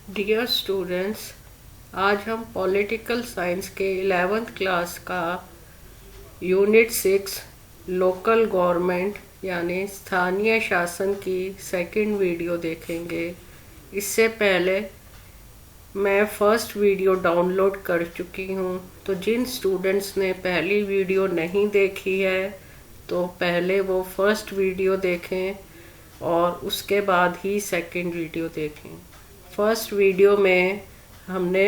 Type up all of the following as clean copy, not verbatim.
Dear students, आज हम political science के 11th क्लास का यूनिट 6 लोकल गवर्नमेंट यानी स्थानीय शासन की सेकंड वीडियो देखेंगे। इससे पहले मैं फर्स्ट वीडियो डाउनलोड कर चुकी हूँ, तो जिन स्टूडेंट्स ने पहली वीडियो नहीं देखी है तो पहले वो फर्स्ट वीडियो देखें और उसके बाद ही सेकंड वीडियो देखें। फर्स्ट वीडियो में हमने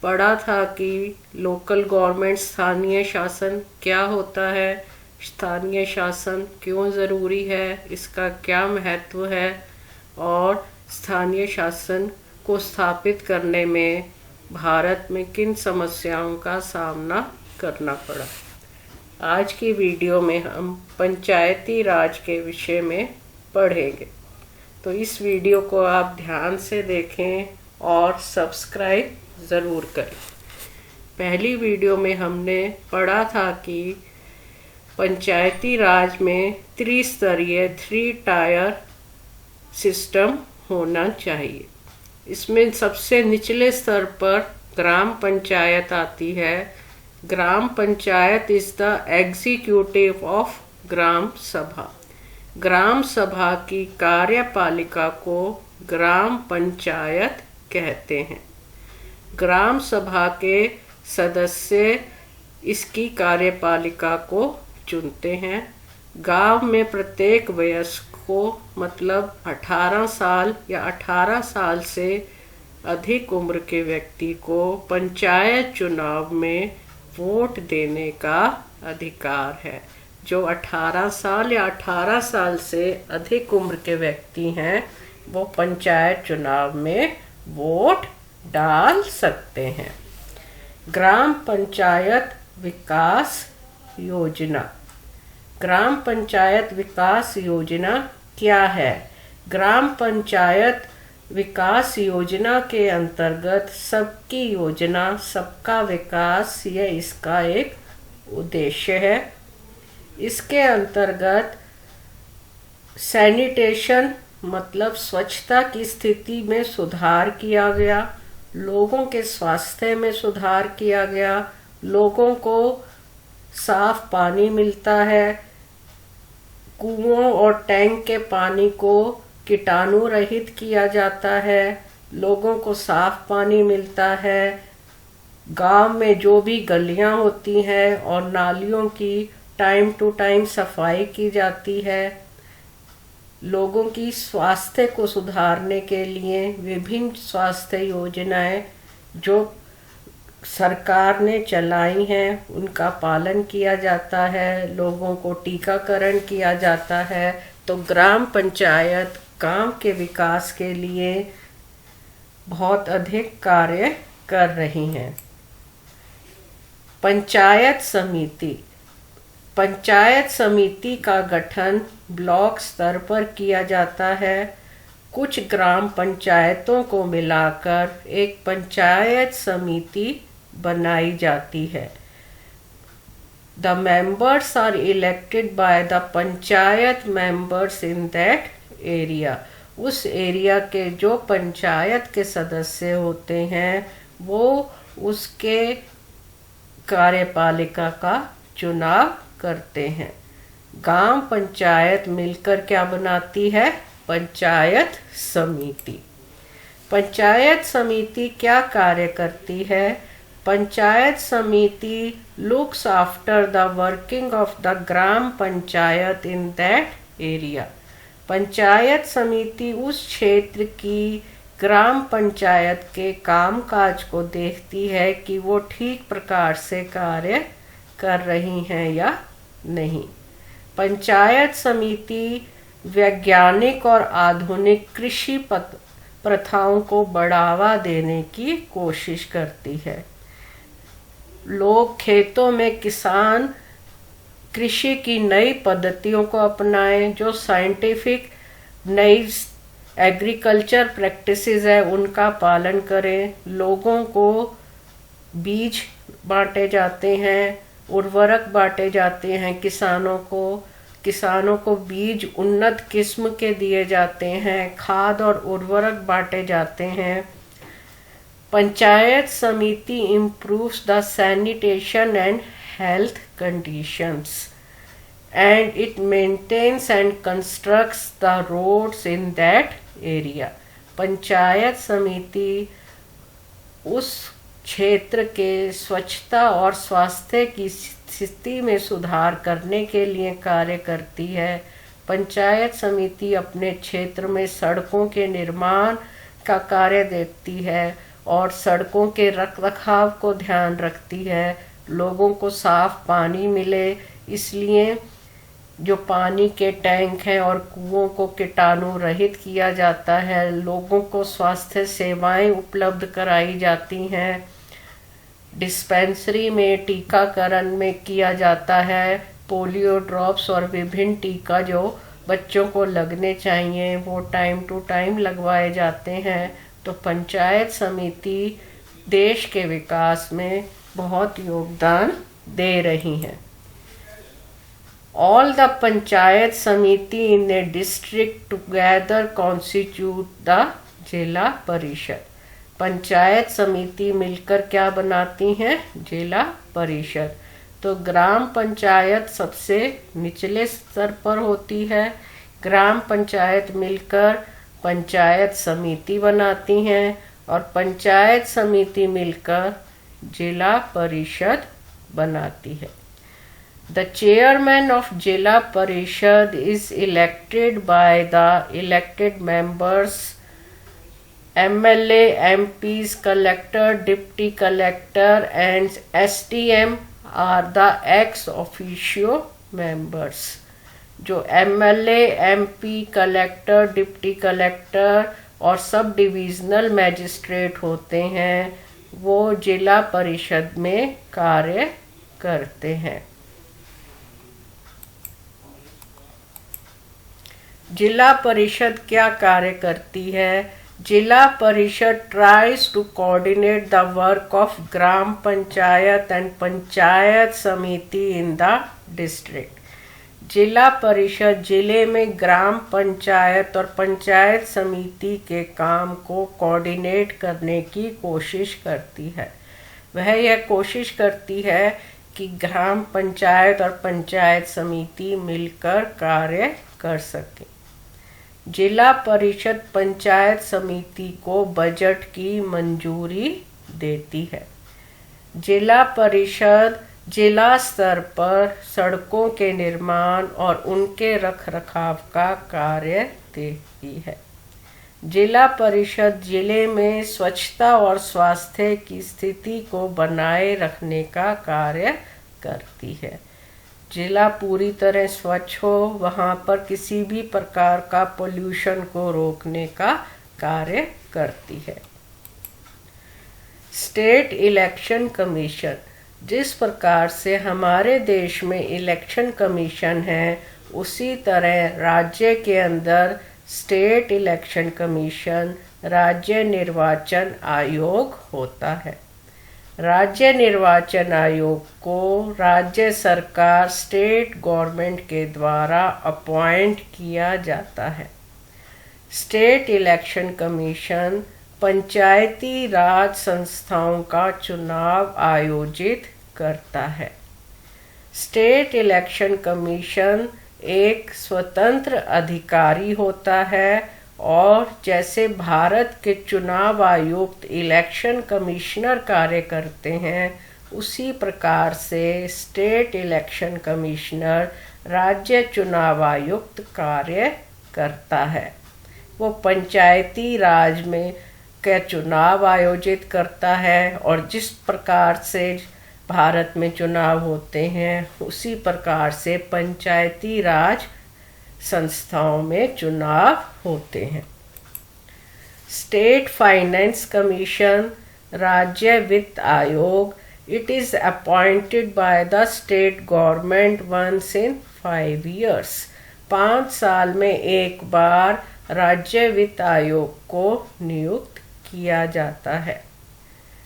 पढ़ा था कि लोकल गवर्नमेंट स्थानीय शासन क्या होता है, स्थानीय शासन क्यों ज़रूरी है, इसका क्या महत्व है और स्थानीय शासन को स्थापित करने में भारत में किन समस्याओं का सामना करना पड़ा। आज की वीडियो में हम पंचायती राज के विषय में पढ़ेंगे, तो इस वीडियो को आप ध्यान से देखें और सब्सक्राइब ज़रूर करें। पहली वीडियो में हमने पढ़ा था कि पंचायती राज में त्रिस्तरीय 3 टायर सिस्टम होना चाहिए। इसमें सबसे निचले स्तर पर ग्राम पंचायत आती है। Gram panchayat is the executive of gram sabha. Gram सभा की कार्यपालिका को ग्राम पंचायत कहते हैं। ग्राम सभा के सदस्य इसकी कार्यपालिका को चुनते हैं। गांव में प्रत्येक वयस्क को मतलब 18 साल या 18 साल से अधिक उम्र के व्यक्ति को पंचायत चुनाव में वोट देने का अधिकार है। जो 18 साल या 18 साल से अधिक उम्र के व्यक्ति हैं वो पंचायत चुनाव में वोट डाल सकते हैं। ग्राम पंचायत विकास योजना। ग्राम पंचायत विकास योजना क्या है? ग्राम पंचायत विकास योजना के अंतर्गत सबकी योजना सबका विकास यह इसका एक उद्देश्य है। इसके अंतर्गत सैनिटेशन मतलब स्वच्छता की स्थिति में सुधार किया गया, लोगों के स्वास्थ्य में सुधार किया गया, लोगों को साफ पानी मिलता है, कुओं और टैंक के पानी को कीटाणु रहित किया जाता है, लोगों को साफ पानी मिलता है। गांव में जो भी गलियां होती हैं और नालियों की टाइम टू टाइम सफाई की जाती है। लोगों की स्वास्थ्य को सुधारने के लिए विभिन्न स्वास्थ्य योजनाएं जो सरकार ने चलाई हैं उनका पालन किया जाता है, लोगों को टीकाकरण किया जाता है। तो ग्राम पंचायत गांव के विकास के लिए बहुत अधिक कार्य कर रही हैं। पंचायत समिति। पंचायत समिति का गठन ब्लॉक स्तर पर किया जाता है। कुछ ग्राम पंचायतों को मिलाकर एक पंचायत समिति बनाई जाती है। The members are elected by the panchayat members in that area. उस एरिया के जो पंचायत के सदस्य होते हैं वो उसके कार्यपालिका का चुनाव करते हैं। गांव पंचायत मिलकर क्या बनाती है? पंचायत समिति। पंचायत समिति क्या कार्य करती है? पंचायत समिति looks after the working of the gram panchayat in that area. Panchayat समिति उस क्षेत्र की ग्राम पंचायत के कामकाज को देखती है कि वो ठीक प्रकार से कार्य कर रही हैं या नहीं। पंचायत समिति वैज्ञानिक और आधुनिक कृषि प्रथाओं को बढ़ावा देने की कोशिश करती है। लोग खेतों में किसान कृषि की नई पद्धतियों को अपनाएं, जो साइंटिफिक नई एग्रीकल्चर प्रैक्टिसेस है उनका पालन करें। लोगों को बीज बांटे जाते हैं, उर्वरक बांटे जाते हैं। किसानों को बीज उन्नत किस्म के दिए जाते हैं, खाद और उर्वरक बांटे जाते हैं। पंचायत समिति improves the sanitation and health conditions and it maintains and constructs the roads in that area. Panchayat समिति उस क्षेत्र के स्वच्छता और स्वास्थ्य की स्थिति में सुधार करने के लिए कार्य करती है। पंचायत समिति अपने क्षेत्र में सड़कों के निर्माण का कार्य देखती है और सड़कों के रखरखाव को ध्यान रखती है। लोगों को साफ पानी मिले, इसलिए जो पानी के टैंक हैं और कुओं को कीटाणु रहित किया जाता है। लोगों को स्वास्थ्य सेवाएं उपलब्ध कराई जाती हैं। डिस्पेंसरी में टीकाकरण में किया जाता है। पोलियो ड्रॉप्स और विभिन्न टीका जो बच्चों को लगने चाहिए वो टाइम टू टाइम लगवाए जाते हैं। तो पंचायत समिति देश के विकास में बहुत योगदान दे रही हैं। All the पंचायत समिति in a district together constitute the जिला परिषद। पंचायत समिति मिलकर क्या बनाती हैं? जिला परिषद। तो ग्राम पंचायत सबसे निचले स्तर पर होती है। ग्राम पंचायत मिलकर पंचायत समिति बनाती हैं और पंचायत समिति मिलकर जिला परिषद बनाती है। The chairman of Jila Parishad is elected by the elected members, MLA, MPs, collector, deputy collector and SDM are the ex officio members. जो MLA, MP, collector, deputy collector और सब डिविजनल मैजिस्ट्रेट होते हैं वो जिला परिषद में कार्य करते हैं। जिला परिषद क्या कार्य करती है? Zila Parishad tries to coordinate the work of gram panchayat and panchayat samiti in the district. जिला परिषद जिले में ग्राम पंचायत और पंचायत समिति के काम को कोऑर्डिनेट करने की कोशिश करती है। वह यह कोशिश करती है कि ग्राम पंचायत और पंचायत समिति मिलकर कार्य कर सके। जिला परिषद पंचायत समिति को बजट की मंजूरी देती है। जिला परिषद जिला स्तर पर सड़कों के निर्माण और उनके रखरखाव का कार्य देखती है। जिला परिषद जिले में स्वच्छता और स्वास्थ्य की स्थिति को बनाए रखने का कार्य करती है। जिला पूरी तरह स्वच्छ हो, वहाँ पर किसी भी प्रकार का पोल्यूशन को रोकने का कार्य करती है। स्टेट इलेक्शन कमीशन, जिस प्रकार से हमारे देश में इलेक्शन कमीशन है उसी तरह राज्य के अंदर स्टेट इलेक्शन कमीशन राज्य निर्वाचन आयोग होता है। राज्य निर्वाचन आयोग को राज्य सरकार स्टेट गवर्नमेंट के द्वारा अपॉइंट किया जाता है। स्टेट इलेक्शन कमीशन पंचायती राज संस्थाओं का चुनाव आयोजित करता है। स्टेट इलेक्शन कमीशन एक स्वतंत्र अधिकारी होता है और जैसे भारत के चुनाव आयुक्त इलेक्शन कमिश्नर कार्य करते हैं उसी प्रकार से स्टेट इलेक्शन कमिश्नर राज्य चुनाव आयुक्त कार्य करता है। वो पंचायती राज में के चुनाव आयोजित करता है और जिस प्रकार से भारत में चुनाव होते हैं उसी प्रकार से पंचायती राज संस्थाओं में चुनाव होते हैं। स्टेट फाइनेंस कमीशन राज्य वित्त आयोग, it is appointed by the state government once in 5 years। 5 साल में एक बार राज्य वित्त आयोग को नियुक्त किया जाता है।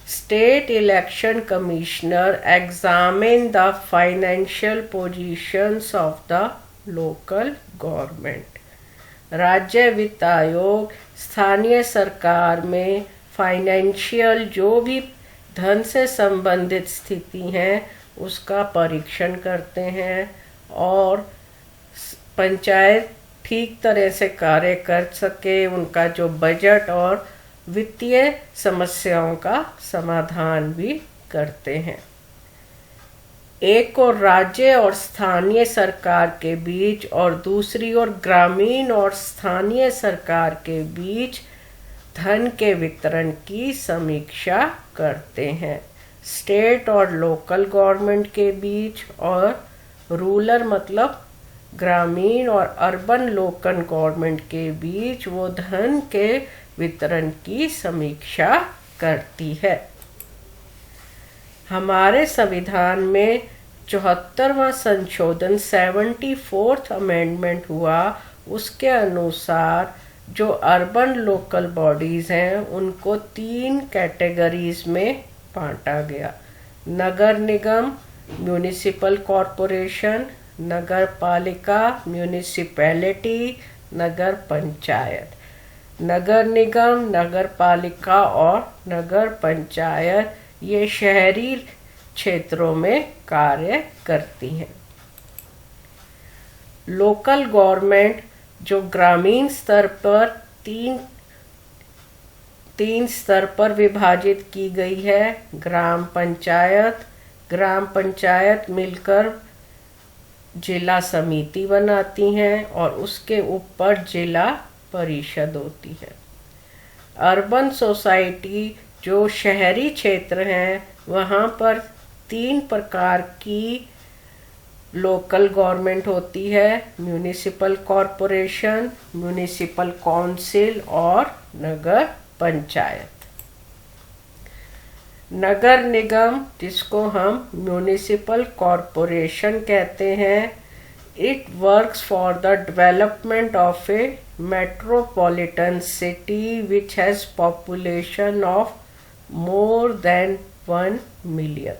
State election commissioner examine the financial positions of the local government. राज्य वित्त आयोग स्थानीय सरकार में फाइनेंशियल जो भी धन से संबंधित स्थिति है उसका परीक्षण करते हैं और पंचायत ठीक तरह से कार्य कर सके, उनका जो बजट और वित्तीय समस्याओं का समाधान भी करते हैं। एक और राज्य और स्थानीय सरकार के बीच और दूसरी ओर ग्रामीण और स्थानीय सरकार के बीच धन के वितरण की समीक्षा करते हैं। स्टेट और लोकल गवर्नमेंट के बीच और रूरल मतलब ग्रामीण और अर्बन लोकल गवर्नमेंट के बीच वो धन के वितरण की समीक्षा करती है। हमारे संविधान में 74वां संशोधन 74th अमेंडमेंट हुआ। उसके अनुसार जो अर्बन लोकल बॉडीज हैं उनको 3 कैटेगरीज में बांटा गया। नगर निगम म्यूनिसिपल कॉरपोरेशन, नगर पालिका म्यूनिसिपैलिटी, नगर पंचायत। नगर निगम, नगर पालिका और नगर पंचायत ये शहरी क्षेत्रों में कार्य करती हैं। लोकल गवर्नमेंट जो ग्रामीण स्तर पर तीन स्तर पर विभाजित की गई है। ग्राम पंचायत मिलकर जिला समिति बनाती हैं और उसके ऊपर जिला परिषद होती है। अर्बन सोसाइटी जो शहरी क्षेत्र हैं वहाँ पर 3 प्रकार की लोकल गवर्नमेंट होती है। म्यूनिसिपल कॉरपोरेशन, म्यूनिसिपल काउंसिल और नगर पंचायत। नगर निगम जिसको हम म्यूनिसिपल कॉरपोरेशन कहते हैं, it works for the development of A metropolitan city which has population of more than 1 million.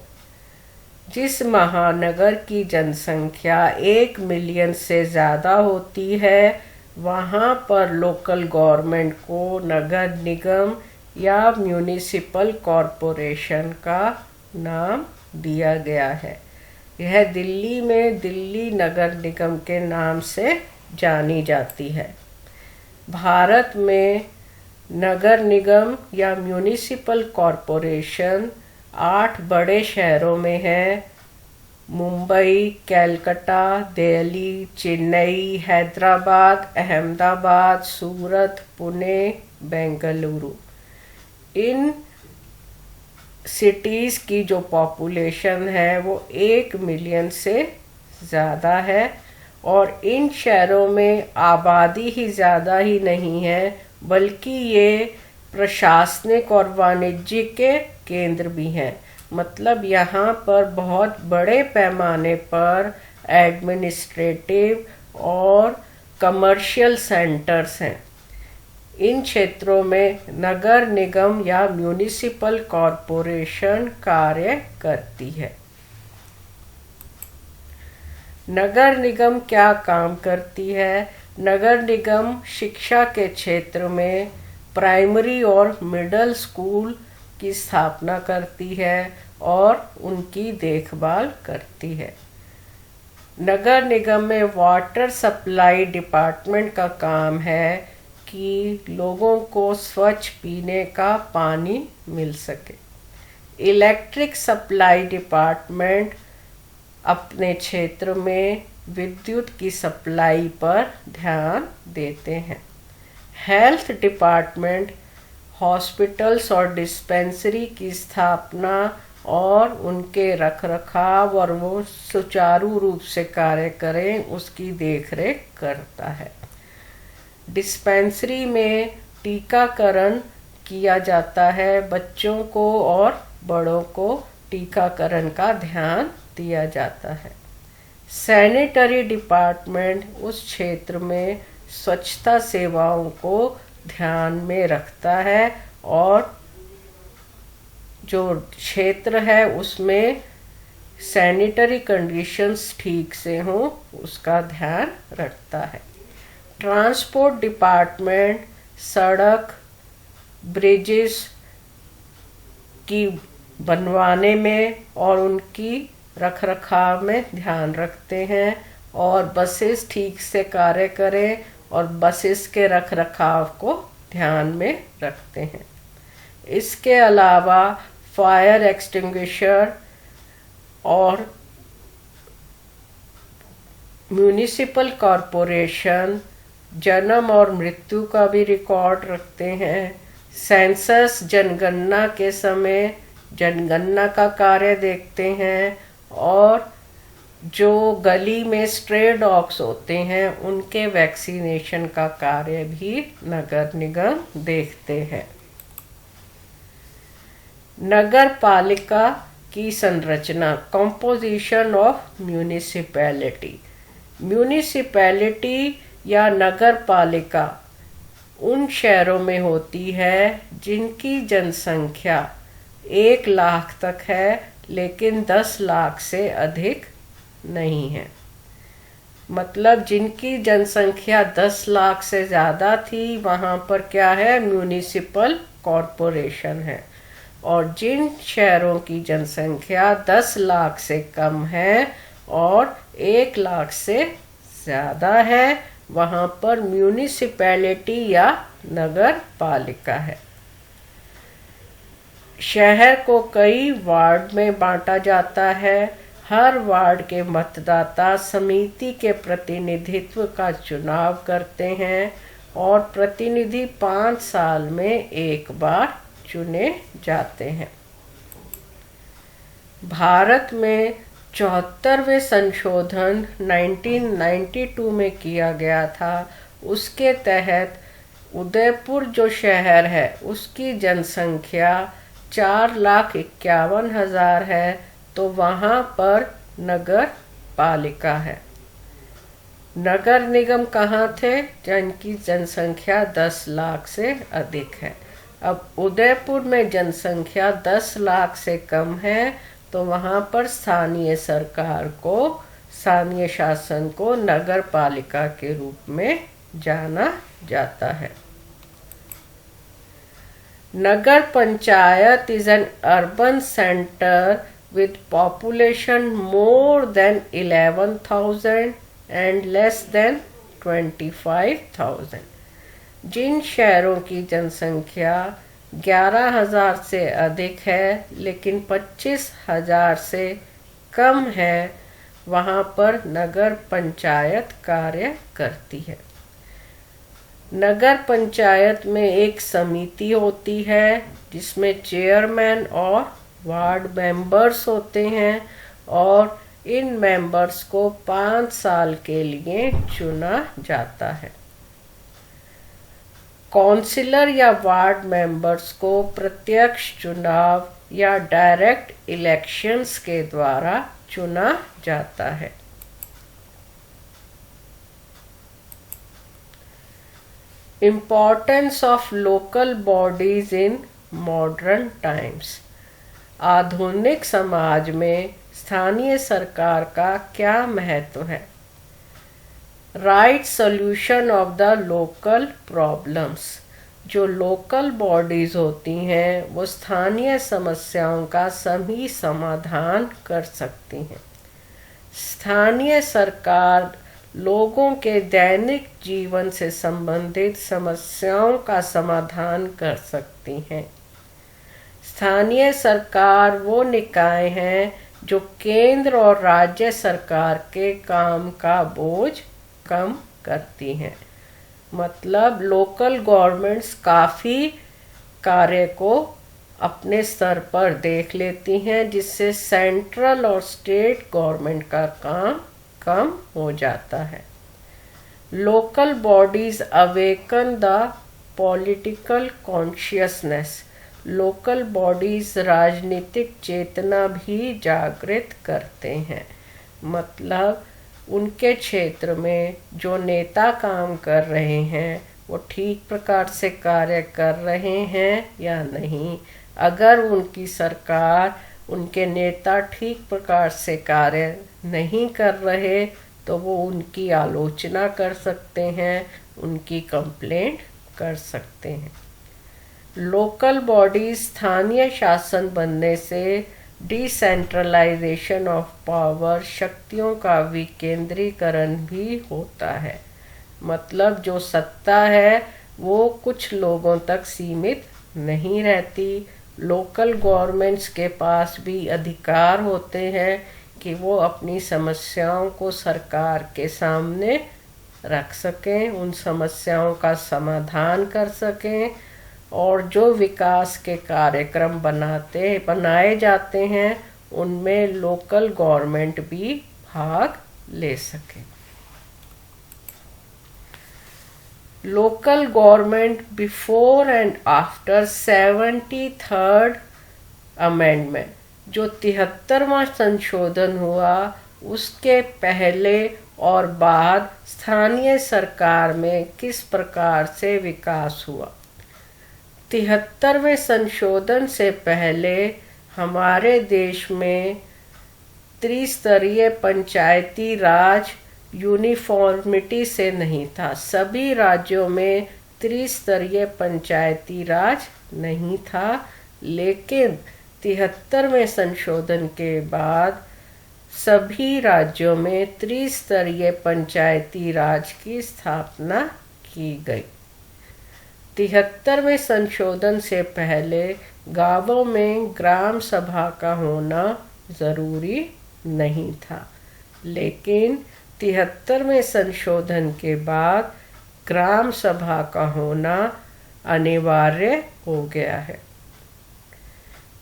जिस महानगर की जनसंख्या 1 मिलियन से ज़्यादा होती है वहाँ पर लोकल गवर्नमेंट को नगर निगम या म्यूनिसिपल कॉरपोरेशन का नाम दिया गया है। यह दिल्ली में दिल्ली नगर निगम के नाम से जानी जाती है। भारत में नगर निगम या म्यूनिसिपल कॉरपोरेशन 8 बड़े शहरों में है। मुंबई, कलकत्ता, दिल्ली, चेन्नई, हैदराबाद, अहमदाबाद, सूरत, पुणे, बेंगलुरु। इन सिटीज़ की जो पॉपुलेशन है वो 1 मिलियन से ज़्यादा है और इन शहरों में आबादी ही ज़्यादा ही नहीं है बल्कि ये प्रशासनिक और वाणिज्यिक के केंद्र भी हैं। मतलब यहाँ पर बहुत बड़े पैमाने पर एडमिनिस्ट्रेटिव और कमर्शियल सेंटर्स हैं। इन क्षेत्रों में नगर निगम या म्यूनिसिपल कॉरपोरेशन कार्य करती है। नगर निगम क्या काम करती है? नगर निगम शिक्षा के क्षेत्र में प्राइमरी और मिडिल स्कूल की स्थापना करती है और उनकी देखभाल करती है। नगर निगम में वाटर सप्लाई डिपार्टमेंट का काम है कि लोगों को स्वच्छ पीने का पानी मिल सके। इलेक्ट्रिक सप्लाई डिपार्टमेंट अपने क्षेत्र में विद्युत की सप्लाई पर ध्यान देते हैं। हेल्थ डिपार्टमेंट हॉस्पिटल्स और डिस्पेंसरी की स्थापना और उनके रखरखाव और वो सुचारू रूप से कार्य करें उसकी देखरेख करता है। डिस्पेंसरी में टीकाकरण किया जाता है। बच्चों को और बड़ों को टीकाकरण का ध्यान दिया जाता है। सैनिटरी डिपार्टमेंट उस क्षेत्र में स्वच्छता सेवाओं को ध्यान में रखता है और जो क्षेत्र है उसमें सैनिटरी कंडीशंस ठीक से हों उसका ध्यान रखता है। ट्रांसपोर्ट डिपार्टमेंट सड़क, ब्रिजेस की बनवाने में और उनकी रखरखाव में ध्यान रखते हैं, और बसेस ठीक से कार्य करें और बसेस के रखरखाव को ध्यान में रखते हैं। इसके अलावा फायर एक्सटिंग्विशर और म्यूनिसिपल कॉरपोरेशन जन्म और मृत्यु का भी रिकॉर्ड रखते हैं। सेंसस जनगणना के समय जनगणना का कार्य देखते हैं, और जो गली में स्ट्रे डॉग्स होते हैं उनके वैक्सीनेशन का कार्य भी नगर निगम देखते हैं। नगर पालिका की संरचना, कंपोजिशन ऑफ म्यूनिसिपैलिटी। म्यूनिसिपैलिटी या नगर पालिका उन शहरों में होती है जिनकी जनसंख्या 1 लाख तक है, लेकिन 10 लाख से अधिक नहीं है। मतलब जिनकी जनसंख्या 10 लाख से ज़्यादा थी वहाँ पर क्या है, म्यूनिसिपल कॉरपोरेशन है। और जिन शहरों की जनसंख्या 10 लाख से कम है और 1 लाख से ज़्यादा है, वहाँ पर म्यूनिसिपैलिटी या नगर पालिका है। शहर को कई वार्ड में बांटा जाता है। हर वार्ड के मतदाता समिति के प्रतिनिधित्व का चुनाव करते हैं, और प्रतिनिधि 5 साल में एक बार चुने जाते हैं। भारत में 74वें संशोधन 1992 में किया गया था। उसके तहत उदयपुर जो शहर है उसकी जनसंख्या 4,51,000 है, तो वहाँ पर नगर पालिका है। नगर निगम कहाँ थे, जिनकी जनसंख्या 10 लाख से अधिक है। अब उदयपुर में जनसंख्या 10 लाख से कम है, तो वहाँ पर स्थानीय सरकार को, स्थानीय शासन को नगर पालिका के रूप में जाना जाता है। नगर panchayat is an urban center with population more than 11,000 and less than 25,000। जिन शहरों की जनसंख्या 11,000 से अधिक है लेकिन 25,000 से कम है, वहाँ पर नगर पंचायत कार्य करती है। नगर पंचायत में एक समिति होती है जिसमें चेयरमैन और वार्ड मेंबर्स होते हैं, और इन मेंबर्स को 5 साल के लिए चुना जाता है। काउंसिलर या वार्ड मेंबर्स को प्रत्यक्ष चुनाव या डायरेक्ट इलेक्शंस के द्वारा चुना जाता है। Importance of local bodies in modern times. आधुनिक समाज में स्थानीय सरकार का क्या महत्व है। Right solution of the local problems. जो लोकल बॉडीज होती हैं वो स्थानीय समस्याओं का सही समाधान कर सकती हैं। स्थानीय सरकार लोगों के दैनिक जीवन से संबंधित समस्याओं का समाधान कर सकती हैं। स्थानीय सरकार वो निकाय हैं जो केंद्र और राज्य सरकार के काम का बोझ कम करती हैं। मतलब लोकल गवर्नमेंट्स काफ़ी कार्य को अपने स्तर पर देख लेती हैं, जिससे सेंट्रल और स्टेट गवर्नमेंट का काम कम हो जाता है। Local bodies awaken the political consciousness. Local bodies राजनीतिक चेतना भी जागृत करते हैं। मतलब उनके क्षेत्र में जो नेता काम कर रहे हैं वो ठीक प्रकार से कार्य कर रहे हैं या नहीं। अगर उनकी सरकार, उनके नेता ठीक प्रकार से कार्य नहीं कर रहे तो वो उनकी आलोचना कर सकते हैं, उनकी कंप्लेंट कर सकते हैं। लोकल बॉडी स्थानीय शासन बनने से डिसेंट्रलाइजेशन ऑफ पावर, शक्तियों का विकेंद्रीकरण भी होता है। मतलब जो सत्ता है वो कुछ लोगों तक सीमित नहीं रहती। लोकल गवर्नमेंट्स के पास भी अधिकार होते हैं कि वो अपनी समस्याओं को सरकार के सामने रख सकें, उन समस्याओं का समाधान कर सकें, और जो विकास के कार्यक्रम बनाए जाते हैं उनमें लोकल गवर्नमेंट भी भाग ले सके। Local government before and after 73rd amendment, जो 73वां संशोधन हुआ, उसके पहले और बाद स्थानीय सरकार में किस प्रकार से विकास हुआ। 73वें संशोधन से पहले हमारे देश में त्रिस्तरीय पंचायती राज यूनिफॉर्मिटी से नहीं था। सभी राज्यों में त्रिस्तरीय पंचायती राज नहीं था, लेकिन 73वें संशोधन के बाद सभी राज्यों में त्रिस्तरीय पंचायती राज की स्थापना की गई। 73वें संशोधन से पहले गांवों में ग्राम सभा का होना जरूरी नहीं था, लेकिन 73वें संशोधन के बाद ग्राम सभा का होना अनिवार्य हो गया है।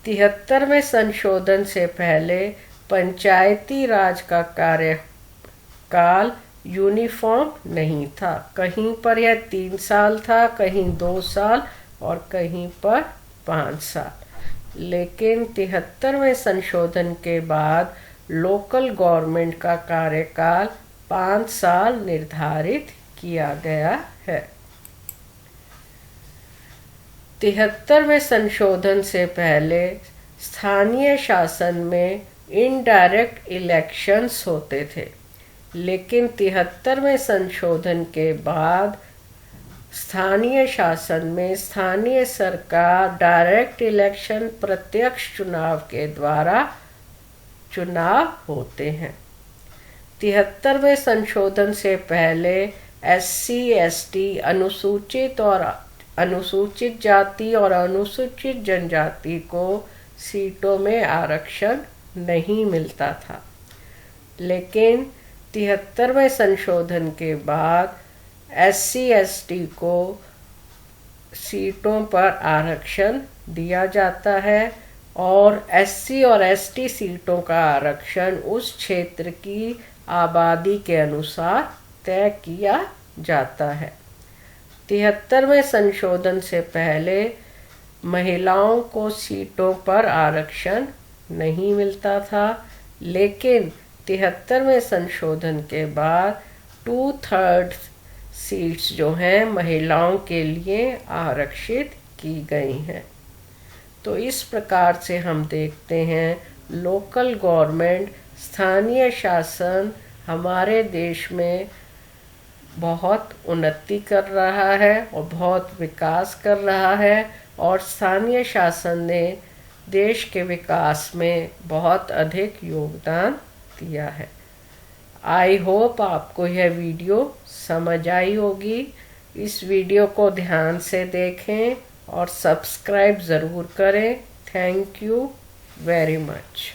73वें संशोधन से पहले पंचायती राज का कार्यकाल यूनिफॉर्म नहीं था। कहीं पर यह 3 साल था, कहीं 2 साल और कहीं पर 5 साल। लेकिन 73वें संशोधन के बाद लोकल गवर्नमेंट का कार्यकाल 5 साल निर्धारित किया गया है। 73वें संशोधन से पहले स्थानीय शासन में इनडायरेक्ट इलेक्शंस होते थे, लेकिन 73वें संशोधन के बाद स्थानीय शासन में स्थानीय सरकार डायरेक्ट इलेक्शन, प्रत्यक्ष चुनाव के द्वारा चुनाव होते हैं। 73वें संशोधन से पहले SC, ST, अनुसूचित जाति और अनुसूचित जनजाति को सीटों में आरक्षण नहीं मिलता था, लेकिन 73वें संशोधन के बाद SC, ST को सीटों पर आरक्षण दिया जाता है और SC और ST सीटों का आरक्षण उस क्षेत्र की आबादी के अनुसार तय किया जाता है। 73वें संशोधन से पहले महिलाओं को सीटों पर आरक्षण नहीं मिलता था, लेकिन 73वें संशोधन के बाद 2/3 सीट्स जो हैं महिलाओं के लिए आरक्षित की गई हैं। तो इस प्रकार से हम देखते हैं लोकल गवर्नमेंट, स्थानीय शासन हमारे देश में बहुत उन्नति कर रहा है और बहुत विकास कर रहा है, और स्थानीय शासन ने देश के विकास में बहुत अधिक योगदान दिया है। आई होप आपको यह वीडियो समझ आई होगी। इस वीडियो को ध्यान से देखें और सब्सक्राइब ज़रूर करें। Thank you very much.